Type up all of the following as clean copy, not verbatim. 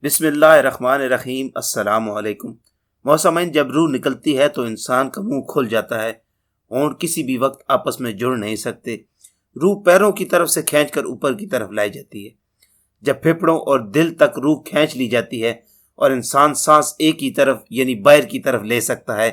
بسم اللہ الرحمن الرحیم۔ السلام علیکم۔ موسمین جب روح نکلتی ہے تو انسان کا منہ کھل جاتا ہے، ہونٹ کسی بھی وقت آپس میں جڑ نہیں سکتے۔ روح پیروں کی طرف سے کھینچ کر اوپر کی طرف لائی جاتی ہے۔ جب پھیپھڑوں اور دل تک روح کھینچ لی جاتی ہے اور انسان سانس ایک ہی طرف یعنی باہر کی طرف لے سکتا ہے،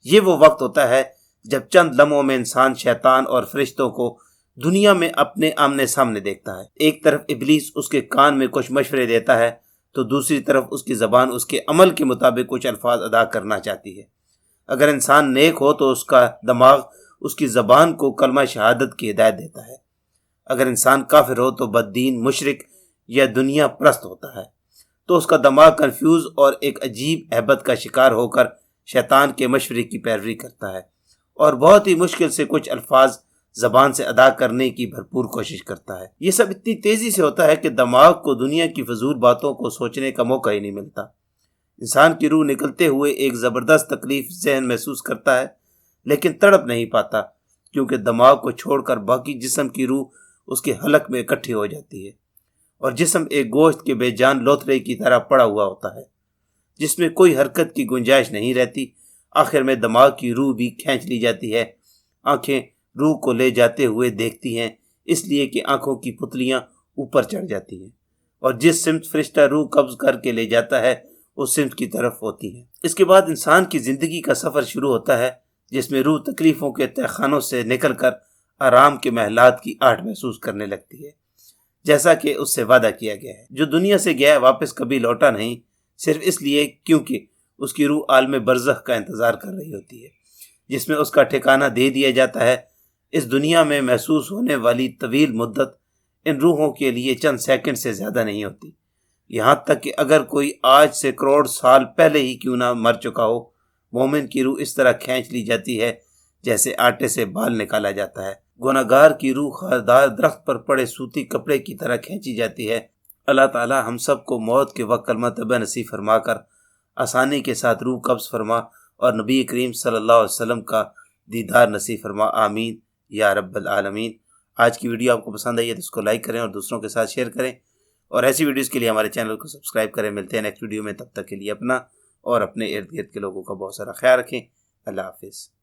یہ وہ وقت ہوتا ہے جب چند لمحوں میں انسان شیطان اور فرشتوں کو دنیا میں اپنے آمنے سامنے دیکھتا ہے۔ ایک طرف ابلیس اس کے کان میں کچھ مشورے دیتا ہے تو دوسری طرف اس کی زبان اس کے عمل کے مطابق کچھ الفاظ ادا کرنا چاہتی ہے۔ اگر انسان نیک ہو تو اس کا دماغ اس کی زبان کو کلمہ شہادت کی ہدایت دیتا ہے، اگر انسان کافر ہو تو بد دین، مشرک یا دنیا پرست ہوتا ہے تو اس کا دماغ کنفیوز اور ایک عجیب ہیبت کا شکار ہو کر شیطان کے مشورے کی پیروی کرتا ہے اور بہت ہی مشکل سے کچھ الفاظ زبان سے ادا کرنے کی بھرپور کوشش کرتا ہے۔ یہ سب اتنی تیزی سے ہوتا ہے کہ دماغ کو دنیا کی فضول باتوں کو سوچنے کا موقع ہی نہیں ملتا۔ انسان کی روح نکلتے ہوئے ایک زبردست تکلیف ذہن محسوس کرتا ہے، لیکن تڑپ نہیں پاتا کیونکہ دماغ کو چھوڑ کر باقی جسم کی روح اس کے حلق میں اکٹھی ہو جاتی ہے اور جسم ایک گوشت کے بے جان لوتھڑے کی طرح پڑا ہوا ہوتا ہے جس میں کوئی حرکت کی گنجائش نہیں رہتی۔ آخر میں دماغ کی روح بھی کھینچ لی جاتی ہے۔ آنکھیں روح کو لے جاتے ہوئے دیکھتی ہیں، اس لیے کہ آنکھوں کی پتلیاں اوپر چڑھ جاتی ہیں اور جس سمت فرشتہ روح قبض کر کے لے جاتا ہے اس سمت کی طرف ہوتی ہیں۔ اس کے بعد انسان کی زندگی کا سفر شروع ہوتا ہے جس میں روح تکلیفوں کے تہخانوں سے نکل کر آرام کے محلات کی آہٹ محسوس کرنے لگتی ہے، جیسا کہ اس سے وعدہ کیا گیا ہے۔ جو دنیا سے گیا واپس کبھی لوٹا نہیں، صرف اس لیے کیونکہ اس کی روح عالم برزخ کا انتظار کر رہی ہوتی ہے جس میں اس کا ٹھکانہ دے دیا جاتا ہے۔ اس دنیا میں محسوس ہونے والی طویل مدت ان روحوں کے لیے چند سیکنڈ سے زیادہ نہیں ہوتی، یہاں تک کہ اگر کوئی آج سے کروڑ سال پہلے ہی کیوں نہ مر چکا ہو، مومن کی روح اس طرح کھینچ لی جاتی ہے جیسے آٹے سے بال نکالا جاتا ہے۔ گنہگار کی روح خاردار درخت پر پڑے سوتی کپڑے کی طرح کھینچی جاتی ہے۔ اللہ تعالی ہم سب کو موت کے وقت کلمہ طیبہ نصیب فرما کر آسانی کے ساتھ روح قبض فرما اور نبی کریم صلی اللہ علیہ وسلم کا دیدار نصیب فرما، آمین یا رب العالمین۔ آج کی ویڈیو آپ کو پسند آئی ہے تو اس کو لائک کریں اور دوسروں کے ساتھ شیئر کریں، اور ایسی ویڈیوز کے لیے ہمارے چینل کو سبسکرائب کریں۔ ملتے ہیں نیکسٹ ویڈیو میں، تب تک کے لیے اپنا اور اپنے ارد گرد کے لوگوں کا بہت سارا خیال رکھیں۔ اللہ حافظ۔